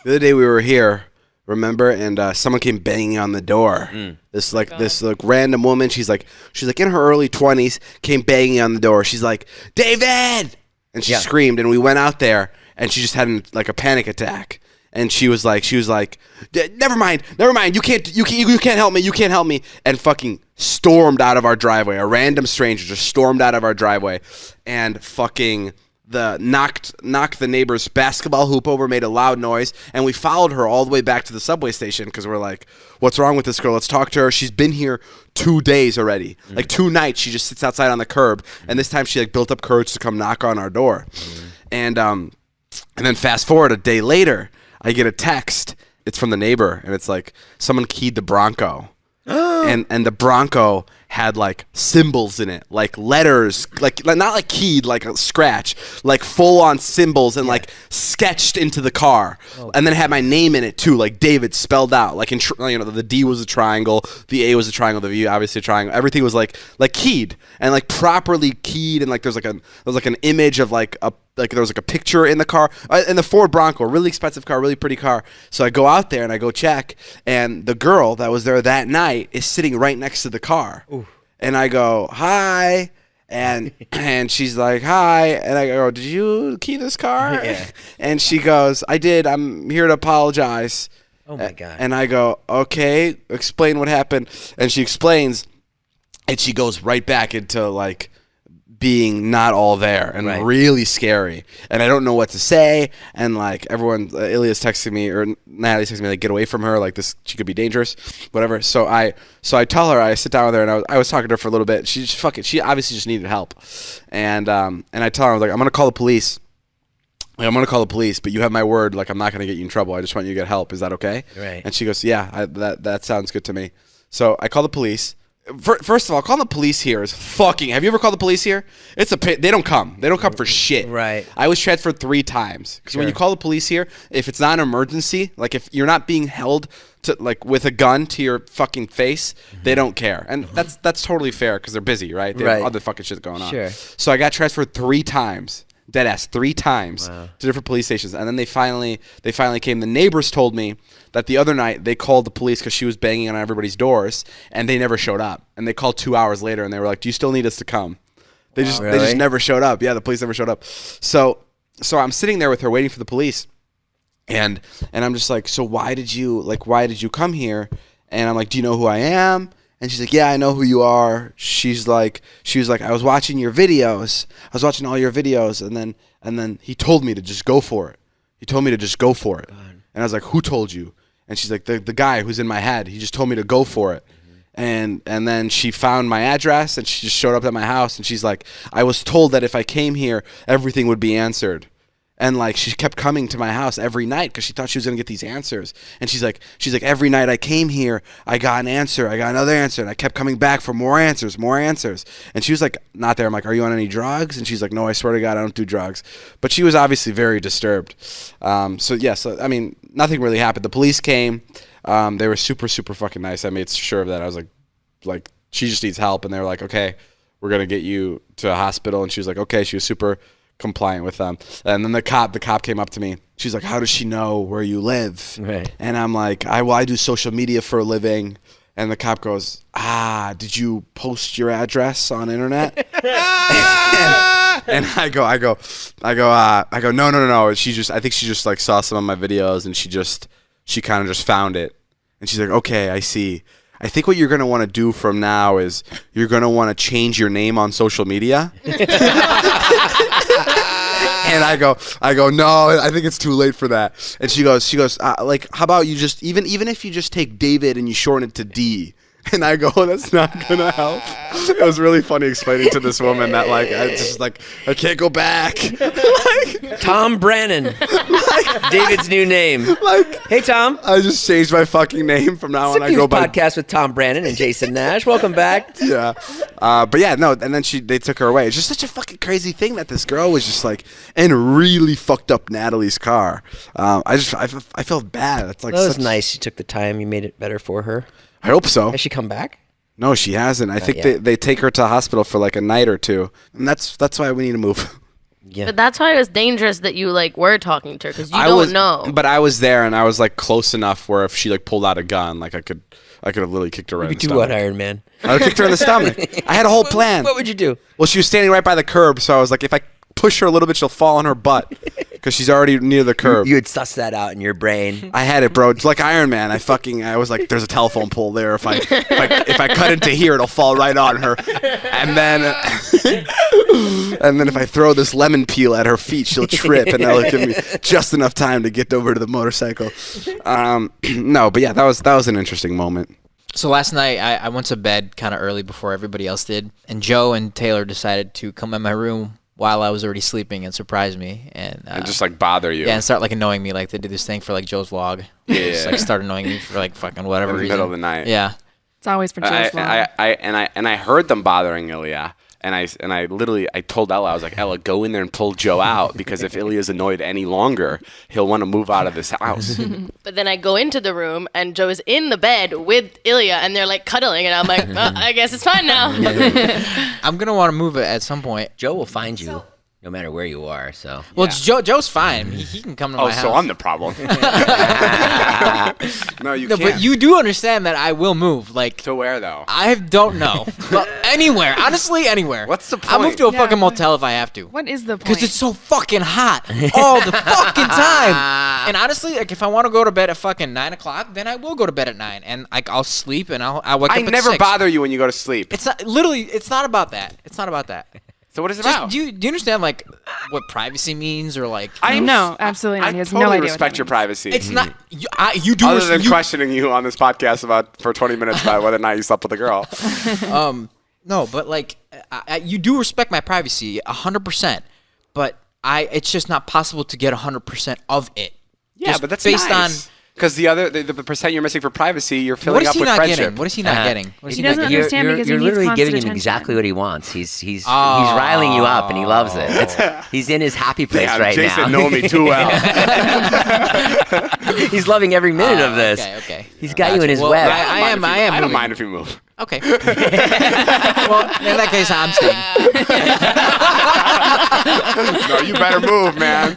The other day we were here, remember, and someone came banging on the door. This random woman. She's like in her early 20s, came banging on the door. She's like, David, and she screamed, and we went out there, and she just had a panic attack. And she was like, never mind, you can't help me, and fucking stormed out of our driveway. A random stranger just stormed out of our driveway, and fucking knocked the neighbor's basketball hoop over, made a loud noise, and we followed her all the way back to the subway station because we're like, what's wrong with this girl? Let's talk to her. She's been here 2 days already, like 2 nights. She just sits outside on the curb, and this time she built up courage to come knock on our door, and then fast forward a day later. I get a text. It's from the neighbor, and it's like someone keyed the Bronco, and the Bronco had symbols in it, like letters, like not keyed, like a scratch, like full on symbols and sketched into the car, and then it had my name in it too, like David spelled out, like in the D was a triangle, the A was a triangle, the V obviously a triangle. Everything was like keyed and properly keyed, and there's an image of there was a picture in the car, in the Ford Bronco, really expensive car, really pretty car. So I go out there and I go check, and the girl that was there that night is sitting right next to the car. Ooh. And I go, hi, and she's like, hi, and I go, did you key this car? Yeah. And she goes, I did. I'm here to apologize. Oh my God. And I go, okay, explain what happened. And she explains, and she goes right back into being not all there and really scary, and I don't know what to say, and everyone, Ilya's texting me, or Natalie's texting me, get away from her, this, she could be dangerous, whatever. So I tell her, I sit down with her, and I was talking to her for a little bit. She just she obviously just needed help, and I tell her, I'm gonna call the police. I'm gonna call the police, but you have my word, I'm not gonna get you in trouble. I just want you to get help. Is that okay? Right. And she goes, yeah, that sounds good to me. So I call the police. First of all, calling the police here is fucking. Have you ever called the police here? It's a pit. They don't come. They don't come for shit. Right. I was transferred 3 times because when you call the police here, if it's not an emergency, if you're not being held to with a gun to your fucking face, they don't care, and that's totally fair because they're busy, right? They have other fucking shit going on. Sure. So I got transferred 3 times. Deadass 3 times to different police stations, and then they finally came. The neighbors told me that the other night they called the police because she was banging on everybody's doors, and they never showed up. And they called 2 hours later, and they were like, "Do you still need us to come?" They just never showed up. Yeah, the police never showed up. So I'm sitting there with her waiting for the police, and I'm just like, "So why did you come here?" And I'm like, "Do you know who I am?" And she's like, yeah, I know who you are. She was like, I was watching your videos. I was watching all your videos, and then he told me to just go for it. God. And I was like, who told you? And she's like, the guy who's in my head. He just told me to go for it. And then she found my address, and she just showed up at my house, and she's like, I was told that if I came here, everything would be answered. And she kept coming to my house every night because she thought she was gonna get these answers. And she's like, every night I came here, I got an answer, I got another answer, and I kept coming back for more answers. And she was like, not there. I'm like, are you on any drugs? And she's like, no, I swear to God, I don't do drugs. But she was obviously very disturbed. So I mean, nothing really happened. The police came. They were super, super fucking nice. I made sure of that. I was like, she just needs help, and they were like, okay, we're gonna get you to a hospital. And she was like, okay. She was super compliant with them. And then the cop came up to me. She's like, how does she know where you live? Right. And I'm like, I do social media for a living. And the cop goes, did you post your address on internet? and I go, no. I think she just saw some of my videos, and she kind of just found it. And she's like, okay, I see. I think what you're going to want to do from now is you're going to want to change your name on social media. And I go, no, I think it's too late for that. And she goes, how about you just, even if you just take David and you shorten it to D. And I go, that's not going to help. It was really funny explaining to this woman that, I can't go back. Tom Brannon. David's new name. Hey, Tom. I just changed my fucking name from now on. I go by podcast with Tom Brannon and Jason Nash. Welcome back. Yeah. But yeah, no, and then they took her away. It's just such a fucking crazy thing that this girl was just and really fucked up Natalie's car. I felt bad. It's that was nice. You took the time. You made it better for her. I hope so. Has she come back? No, she hasn't. I think they take her to the hospital for a night or two, and that's why we need to move. Yeah. But that's why it was dangerous that you like were talking to her because you don't know. But I was there and I was like close enough where if she like pulled out a gun, like I could have literally kicked her right in the You do stomach. what, Iron Man? I would have kicked her in the stomach. I had a whole plan. What would you do? Well, she was standing right by the curb, so I was like, if I push her a little bit, she'll fall on her butt because she's already near the curb. You would suss that out in your brain. I had it, bro. It's like Iron Man. I was like, there's a telephone pole there. If I cut into here, it'll fall right on her. And then if I throw this lemon peel at her feet, she'll trip, and that'll give me just enough time to get over to the motorcycle. No, but yeah, that was an interesting moment. So last night, I went to bed kind of early before everybody else did, and Joe and Taylor decided to come in my room while I was already sleeping and surprise me. And just like bother you. Yeah, and start like annoying me like they do this thing for like Joe's vlog. Yeah. Just like start annoying me for like fucking whatever in the reason. middle of the night. Yeah. It's always for Joe's vlog. I heard them bothering Ilya. And I literally told Ella, I was like, Ella, go in there and pull Joe out because if Ilya's annoyed any longer, he'll want to move out of this house. But then I go into the room and Joe is in the bed with Ilya and they're like cuddling and I'm like, well, I guess it's fine now. I'm going to want to move it at some point. Joe will find you no matter where you are. So. Well, it's Joe's fine. He can come to my house. So I'm the problem. No, you can't. But you do understand that I will move. Like To where, though? I don't know. But anywhere. Honestly, anywhere. What's the I'll move point? to a fucking motel if I have to. What is the point? Because it's so fucking hot all the fucking time. And honestly, like if I want to go to bed at fucking 9 o'clock, then I will go to bed at 9, and like I'll sleep and I'll wake up I at never 6. bother you when you go to sleep. It's not literally. It's not about that. It's not about that. So what is it Just, about? do you understand like what privacy means or like? No, absolutely not. I He has totally no idea respect what your that privacy. It's not. You do. Other than questioning you on this podcast for 20 minutes about whether or not you slept with a girl. No, but like you do respect my privacy 100%, but it's just not possible to get 100% of it. Yeah, Just but that's based nice. Because the percent you're missing for privacy, you're on. filling What is up he with not friendship. getting? What is he not getting? What is He not doesn't getting? understand because he you're needs literally constant giving him attention. exactly what he wants. He's riling you up and he loves it. He's in his happy place Damn, right Jason now. know me too well. He's loving every minute of this. Okay. He's got you in his Well, web. I am. I don't moving. mind if you move. Okay. Well, in that case, I'm staying. No, you better move, man.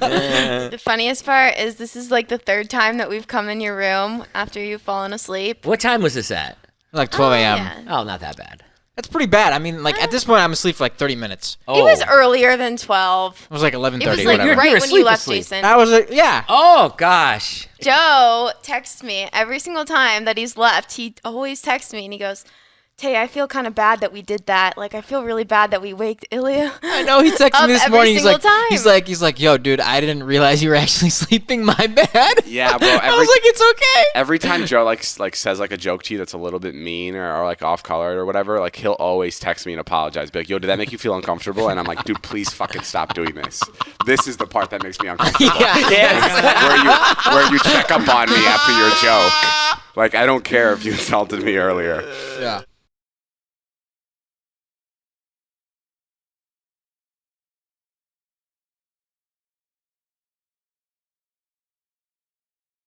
The funniest part is this is like the third time that we've come in your room after you've fallen asleep. What time was this at? Like 12 a.m. Yeah. Oh, not that bad. That's pretty bad. I mean, like at this point, I'm asleep for like 30 minutes. Oh. It was earlier than 12. It was like 11:30. It was like whatever. right You're when you left, asleep. Jason. I was like, yeah. Oh gosh. Joe texts me every single time that he's left. He always texts me and he goes, Tay, I feel kind of bad that we did that. Like, I feel really bad that we waked Ilya. I know he texted Up me this every morning. single time. He's like, yo, dude, I didn't realize you were actually sleeping. My bad. Yeah, bro. I was like, it's okay. Every time Joe like says like a joke to you that's a little bit mean or like off color or whatever, like he'll always text me and apologize. Be like, yo, did that make you feel uncomfortable? And I'm like, dude, please fucking stop doing this. This is the part that makes me uncomfortable. Where you check up on me after your joke. Like, I don't care if you insulted me earlier. Yeah.